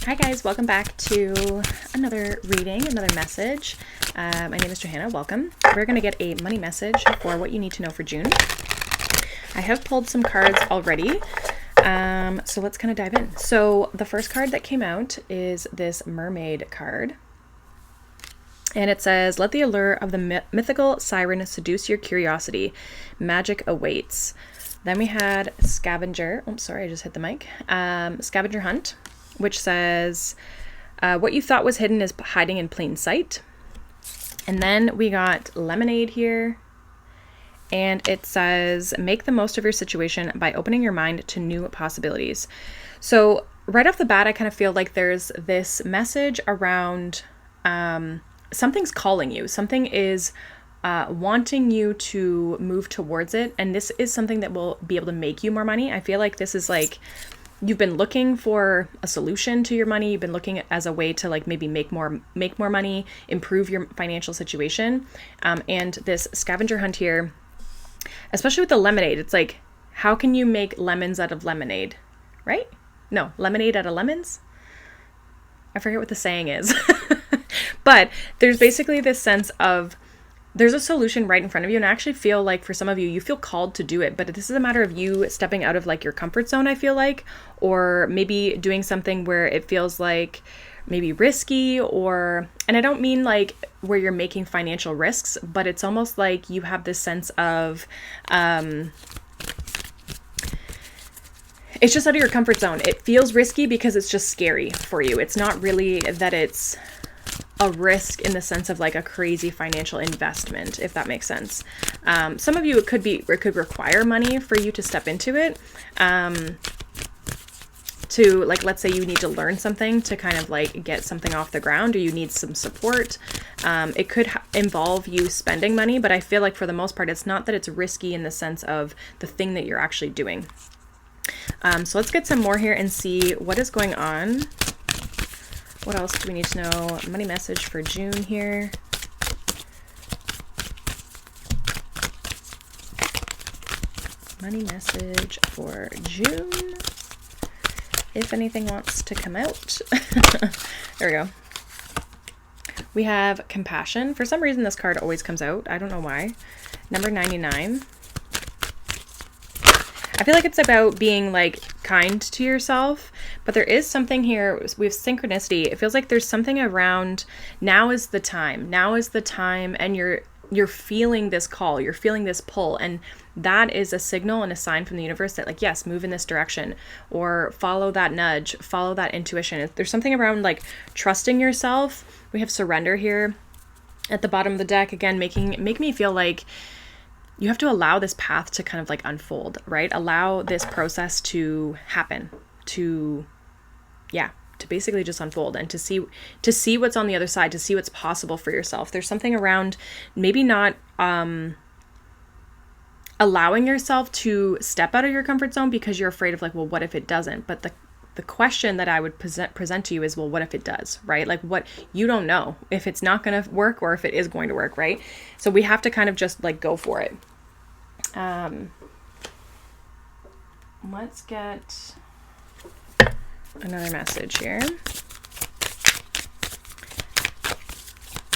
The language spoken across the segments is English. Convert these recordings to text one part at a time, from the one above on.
Hi guys, welcome back to another reading, another message. My name is Johanna, welcome. We're going to get a money message for what you need to know for June. I have pulled some cards already, so let's kind of dive in. So the first card that came out is this mermaid card. And it says, let the allure of the mythical siren seduce your curiosity. Magic awaits. Then we had scavenger. Oh, sorry, I just hit the mic. Scavenger hunt, which says, what you thought was hidden is hiding in plain sight. And then we got lemonade here. And it says, make the most of your situation by opening your mind to new possibilities. So right off the bat, I kind of feel like there's this message around something's calling you. Something is wanting you to move towards it. And this is something that will be able to make you more money. I feel like this is like, you've been looking for a solution to your money. You've been looking as a way to like maybe make more money, improve your financial situation. And this scavenger hunt here, especially with the lemonade, it's like, how can you make lemons out of lemonade, right? No, lemonade out of lemons? I forget what the saying is. But there's basically this sense of there's a solution right in front of you. And I actually feel like for some of you, you feel called to do it, but this is a matter of you stepping out of like your comfort zone, I feel like, or maybe doing something where it feels like maybe risky and I don't mean like where you're making financial risks, but it's almost like you have this sense of, it's just out of your comfort zone. It feels risky because it's just scary for you. It's not really that it's a risk in the sense of like a crazy financial investment, if that makes sense. Some of you, it could require money for you to step into it. To like, let's say you need to learn something to kind of like get something off the ground, or you need some support. It could involve you spending money, but I feel like for the most part, it's not that it's risky in the sense of the thing that you're actually doing. So let's get some more here and see what is going on. What else do we need to know? Money message for June here. Money message for June. If anything wants to come out. There we go. We have compassion. For some reason, this card always comes out. I don't know why. Number 99. I feel like it's about being like kind to yourself, but there is something here with synchronicity. It feels like there's something around now is the time. Now is the time, and you're feeling this call, you're feeling this pull, and that is a signal and a sign from the universe that like, yes, move in this direction, or follow that nudge, follow that intuition. There's something around like trusting yourself. We have surrender here at the bottom of the deck, again, make me feel like you have to allow this path to kind of like unfold, right? Allow this process to happen, to basically just unfold, and to see what's on the other side, to see what's possible for yourself. There's something around maybe not allowing yourself to step out of your comfort zone because you're afraid of like, well, what if it doesn't? But the question that I would present to you is, well, what if it does, right? Like, what, you don't know if it's not going to work or if it is going to work, right? So we have to kind of just like go for it. Let's get another message here.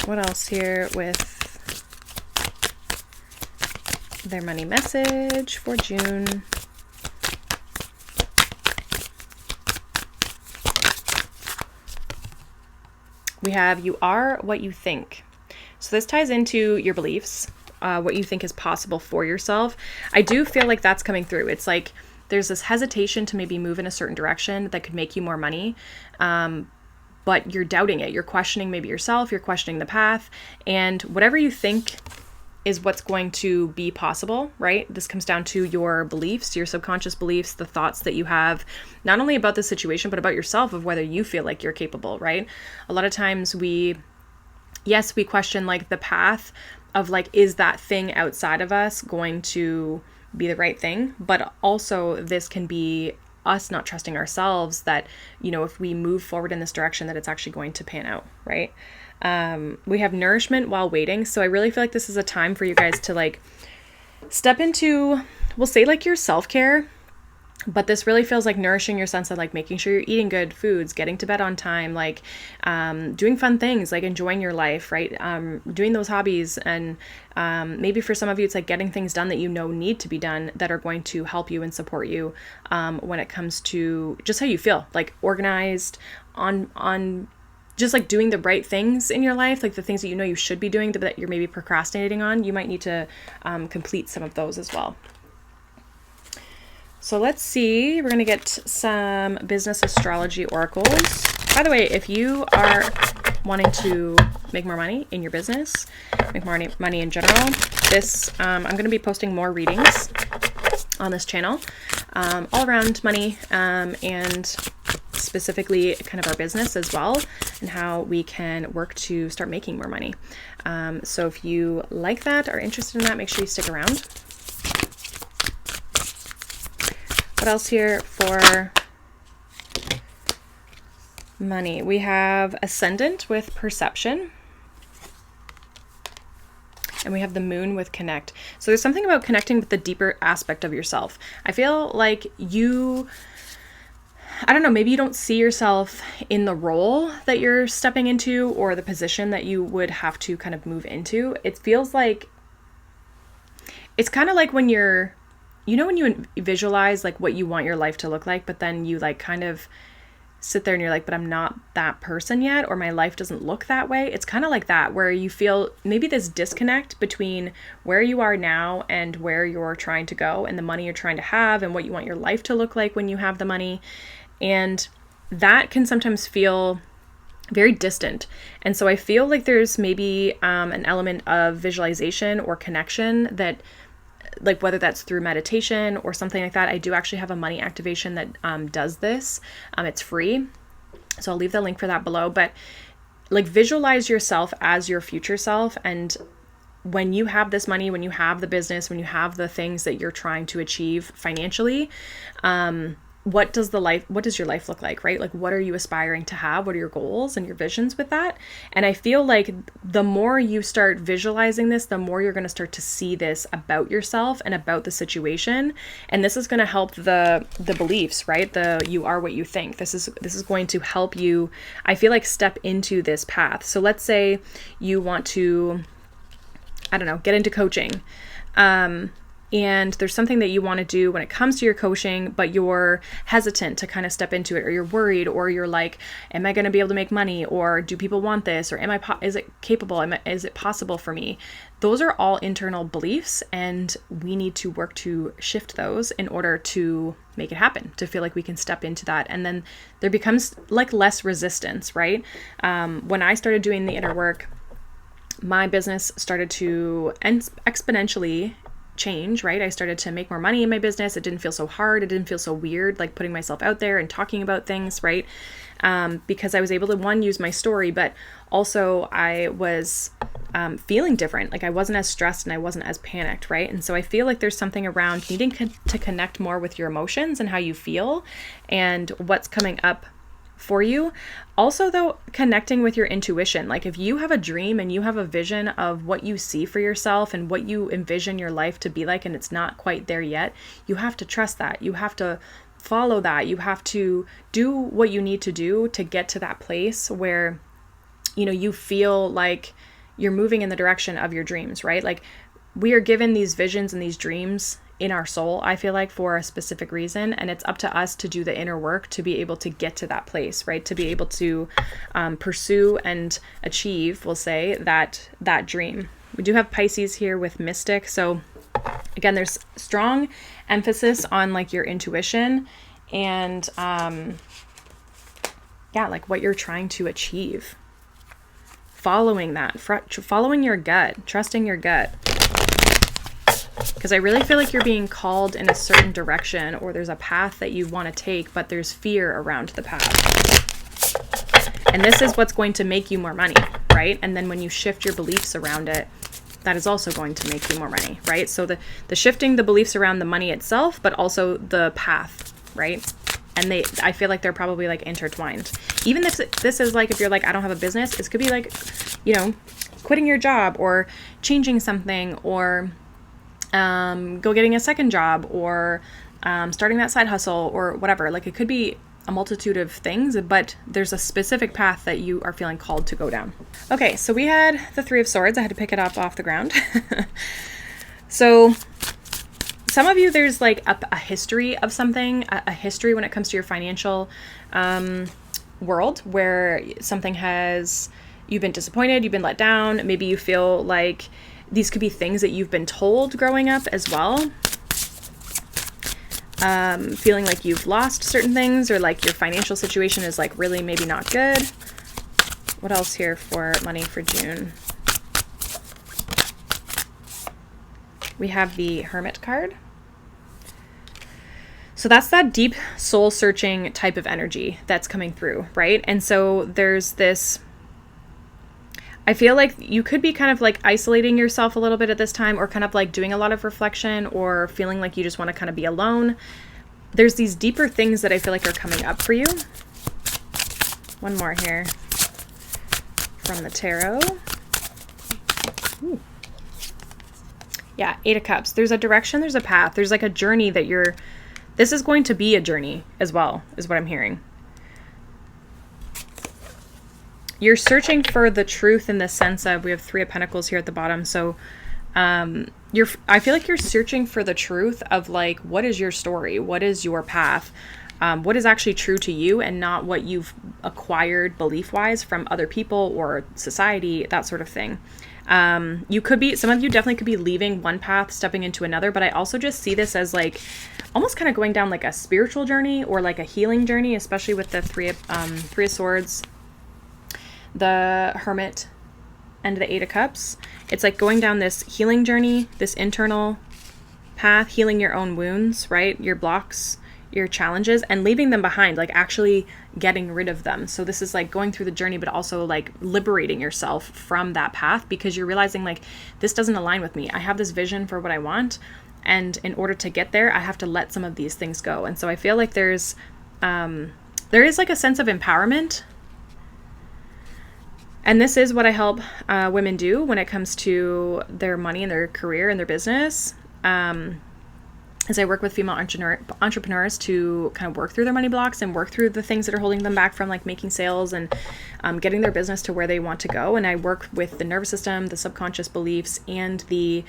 What else here with their money message for June? We have, you are what you think. So this ties into your beliefs, what you think is possible for yourself. I do feel like that's coming through. It's like there's this hesitation to maybe move in a certain direction that could make you more money, but you're doubting it. You're questioning maybe yourself, you're questioning the path, and whatever you think is what's going to be possible, right? This comes down to your beliefs, your subconscious beliefs, the thoughts that you have, not only about the situation, but about yourself, of whether you feel like you're capable, right? A lot of times we question like the path of like, is that thing outside of us going to be the right thing? But also this can be us not trusting ourselves that, you know, if we move forward in this direction, that it's actually going to pan out, right? We have nourishment while waiting. So I really feel like this is a time for you guys to like step into, we'll say like your self-care. But this really feels like nourishing your sense of like making sure you're eating good foods, getting to bed on time, like doing fun things, like enjoying your life, right? Doing those hobbies. And maybe for some of you, it's like getting things done that you know need to be done that are going to help you and support you when it comes to just how you feel, like organized on just like doing the right things in your life, like the things that you know you should be doing that you're maybe procrastinating on. You might need to complete some of those as well. So let's see, we're going to get some business astrology oracles. By the way, if you are wanting to make more money in your business, make more money in general, I'm going to be posting more readings on this channel, all around money, and specifically kind of our business as well, and how we can work to start making more money. So if you like that, are interested in that, make sure you stick around. What else here for money? We have Ascendant with Perception. And we have the Moon with Connect. So there's something about connecting with the deeper aspect of yourself. I feel like I don't know, maybe you don't see yourself in the role that you're stepping into or the position that you would have to kind of move into. It feels like, it's kind of like when when you visualize like what you want your life to look like, but then you like kind of sit there and you're like, but I'm not that person yet, or my life doesn't look that way. It's kind of like that, where you feel maybe this disconnect between where you are now and where you're trying to go, and the money you're trying to have, and what you want your life to look like when you have the money. And that can sometimes feel very distant. And so I feel like there's maybe an element of visualization or connection that, like whether that's through meditation or something like that. I do actually have a money activation that does this. It's free. So I'll leave the link for that below. But like visualize yourself as your future self. And when you have this money, when you have the business, when you have the things that you're trying to achieve financially, what does your life look like, right? Like, what are you aspiring to have? What are your goals and your visions with that? And I feel like the more you start visualizing this, the more you're going to start to see this about yourself and about the situation. And this is going to help the beliefs, right? You are what you think. This is going to help you, I feel like, step into this path. So let's say you want to, I don't know, get into coaching. And there's something that you want to do when it comes to your coaching, but you're hesitant to kind of step into it, or you're worried, or you're like, am I going to be able to make money? Or do people want this? Or is it capable? Is it possible for me? Those are all internal beliefs, and we need to work to shift those in order to make it happen, to feel like we can step into that. And then there becomes like less resistance, right? When I started doing the inner work, my business started to exponentially change, right? I started to make more money in my business. It didn't feel so hard. It didn't feel so weird, like putting myself out there and talking about things, right? Because I was able to, use my story, but also I was feeling different. Like I wasn't as stressed and I wasn't as panicked, right? And so I feel like there's something around needing to connect more with your emotions and how you feel and what's coming up for you. Also, though, connecting with your intuition. Like if you have a dream and you have a vision of what you see for yourself and what you envision your life to be like, and it's not quite there yet, you have to trust that. You have to follow that. You have to do what you need to do to get to that place where, you feel like you're moving in the direction of your dreams, right? Like we are given these visions and these dreams in our soul, I feel like, for a specific reason. And it's up to us to do the inner work to be able to get to that place, right? To be able to pursue and achieve, we'll say, that dream. We do have Pisces here with Mystic. So again, there's strong emphasis on like your intuition and like what you're trying to achieve. Following that, following your gut, trusting your gut. Because I really feel like you're being called in a certain direction, or there's a path that you want to take, but there's fear around the path. And this is what's going to make you more money, right? And then when you shift your beliefs around it, that is also going to make you more money, right? So the shifting the beliefs around the money itself, but also the path, right? And I feel like they're probably like intertwined. Even if this is like, if you're like, I don't have a business, it could be like, quitting your job or changing something, or go getting a second job, or starting that side hustle, or whatever. Like, it could be a multitude of things, but there's a specific path that you are feeling called to go down. Okay, so we had the Three of Swords. I had to pick it up off the ground. So some of you, there's like a history of something, a history when it comes to your financial world, where something you've been disappointed, you've been let down. Maybe you feel like these could be things that you've been told growing up as well. Feeling like you've lost certain things, or like your financial situation is like really maybe not good. What else here for money for June? We have the Hermit card. So that's that deep soul searching type of energy that's coming through, right? And so there's this, I feel like you could be kind of like isolating yourself a little bit at this time, or kind of like doing a lot of reflection, or feeling like you just want to kind of be alone. There's these deeper things that I feel like are coming up for you. One more here from the tarot. Ooh. Yeah, Eight of Cups. There's a direction, there's a path, there's like a journey that this is going to be a journey as well, is what I'm hearing. You're searching for the truth in the sense of, we have Three of Pentacles here at the bottom. So I feel like you're searching for the truth of like, what is your story? What is your path? What is actually true to you, and not what you've acquired belief-wise from other people or society, that sort of thing. You could be, some of you definitely could be leaving one path, stepping into another, but I also just see this as like almost kind of going down like a spiritual journey, or like a healing journey, especially with the Three of Swords, the Hermit, and the Eight of Cups. It's like going down this healing journey, this internal path, healing your own wounds, right? Your blocks, your challenges, and leaving them behind, like actually getting rid of them. So this is like going through the journey, but also like liberating yourself from that path, because you're realizing like, this doesn't align with me. I have this vision for what I want, and in order to get there, I have to let some of these things go. And so I feel like there is like a sense of empowerment. And this is what I help women do when it comes to their money and their career and their business. As I work with female entrepreneurs to kind of work through their money blocks and work through the things that are holding them back from like making sales and getting their business to where they want to go. And I work with the nervous system, the subconscious beliefs, and the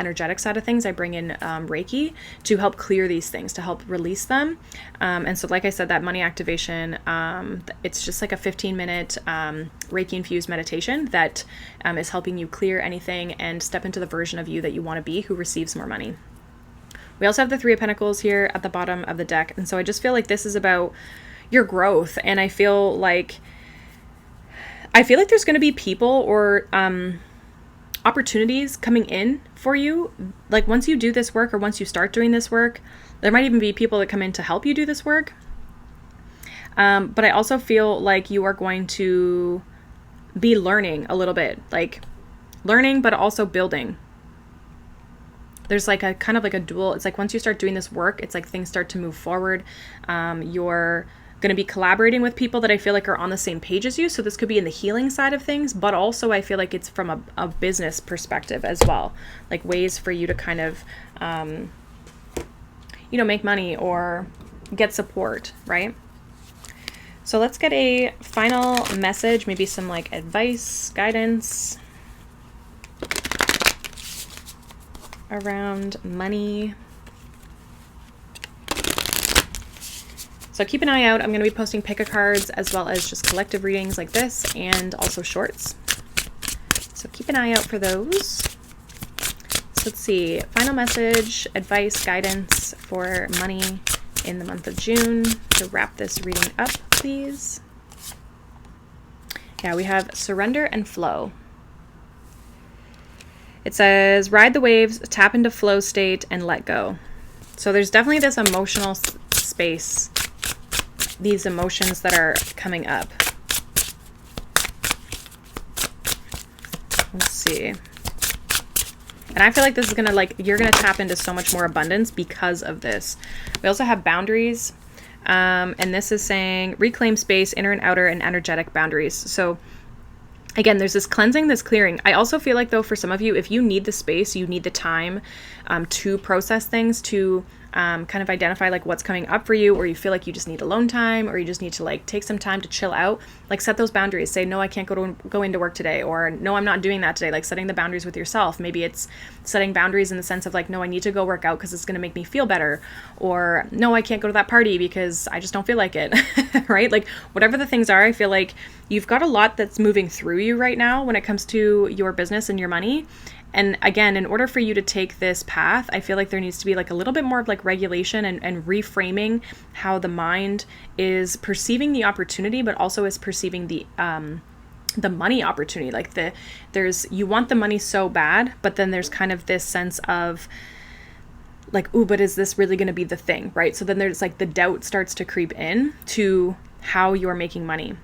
energetic side of things. I bring in Reiki to help clear these things, to help release them. And so, like I said, that money activation, it's just like a 15-minute Reiki infused meditation that is helping you clear anything and step into the version of you that you want to be, who receives more money. We also have the Three of Pentacles here at the bottom of the deck. And so I just feel like this is about your growth. And I feel like there's going to be people or opportunities coming in for you. Like once you do this work, or once you start doing this work, there might even be people that come in to help you do this work. But I also feel like you are going to be learning a little bit, like learning, but also building. There's like a kind of like a dual, it's like once you start doing this work, it's like things start to move forward. You're going to be collaborating with people that I feel like are on the same page as you. So this could be in the healing side of things, but also I feel like it's from a business perspective as well. Like ways for you to kind of, make money or get support, right? So let's get a final message, maybe some like advice, guidance around money. So keep an eye out. I'm going to be posting pick-a-cards as well as just collective readings like this, and also shorts. So keep an eye out for those. So let's see. Final message, advice, guidance for money in the month of June. To wrap this reading up, please. Yeah, we have surrender and flow. It says, ride the waves, tap into flow state, and let go. So there's definitely this emotional space, these emotions that are coming up. Let's see. And I feel like this is going to you're going to tap into so much more abundance because of this. We also have boundaries. And this is saying reclaim space, inner and outer, and energetic boundaries. So again, there's this cleansing, this clearing. I also feel like, though, for some of you, if you need the space, you need the time to process things, to kind of identify like what's coming up for you, or you feel like you just need alone time, or you just need to like take some time to chill out. Like set those boundaries. Say, no, I can't go into work today, or no, I'm not doing that today. Like setting the boundaries with yourself. Maybe it's setting boundaries in the sense of like, no, I need to go work out because it's going to make me feel better, or no, I can't go to that party because I just don't feel like it. Right? Like whatever the things are, I feel like you've got a lot that's moving through you right now when it comes to your business and your money. And again, in order for you to take this path, I feel like there needs to be like a little bit more of like regulation and reframing how the mind is perceiving the opportunity, but also is perceiving the money opportunity. Like you want the money so bad, but then there's kind of this sense of like, ooh, but is this really going to be the thing, right? So then there's like the doubt starts to creep in to how you're making money.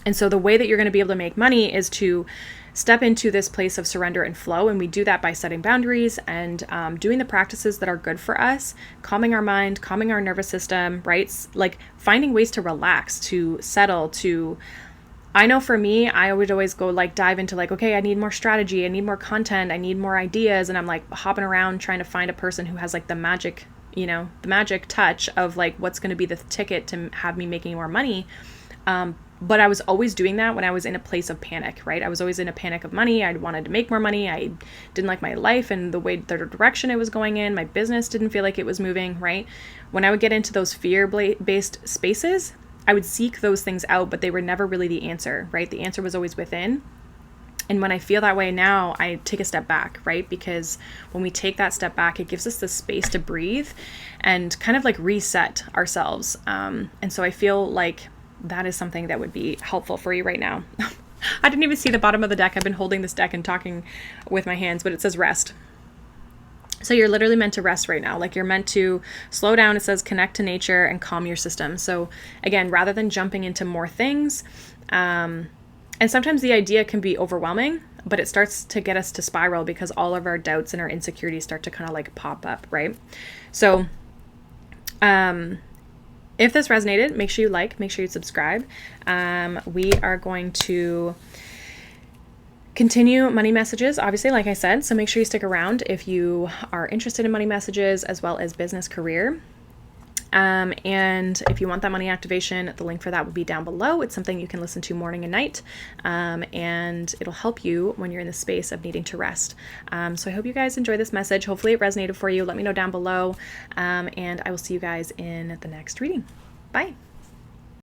And so the way that you're going to be able to make money is to step into this place of surrender and flow. And we do that by setting boundaries and doing the practices that are good for us, calming our mind, calming our nervous system, right? Like finding ways to relax, to settle, I know for me, I would always go like dive into like, okay, I need more strategy. I need more content. I need more ideas. And I'm like hopping around trying to find a person who has like the magic touch of like what's going to be the ticket to have me making more money. But I was always doing that when I was in a place of panic, right? I was always in a panic of money. I wanted to make more money. I didn't like my life and the direction it was going in. My business didn't feel like it was moving, right? When I would get into those fear-based spaces, I would seek those things out, but they were never really the answer, right? The answer was always within. And when I feel that way now, I take a step back, right? Because when we take that step back, it gives us the space to breathe and kind of like reset ourselves. And so I feel like that is something that would be helpful for you right now. I didn't even see the bottom of the deck. I've been holding this deck and talking with my hands, but it says rest. So you're literally meant to rest right now. Like you're meant to slow down. It says connect to nature and calm your system. So again, rather than jumping into more things, and sometimes the idea can be overwhelming, but it starts to get us to spiral because all of our doubts and our insecurities start to kind of like pop up, right? So, if this resonated, make sure you subscribe. We are going to continue money messages, obviously, like I said, so make sure you stick around if you are interested in money messages as well as business career. And if you want that money activation, the link for that will be down below. It's something you can listen to morning and night, and it'll help you when you're in the space of needing to rest. So I hope you guys enjoy this message. Hopefully it resonated for you. Let me know down below, and I will see you guys in the next reading. Bye.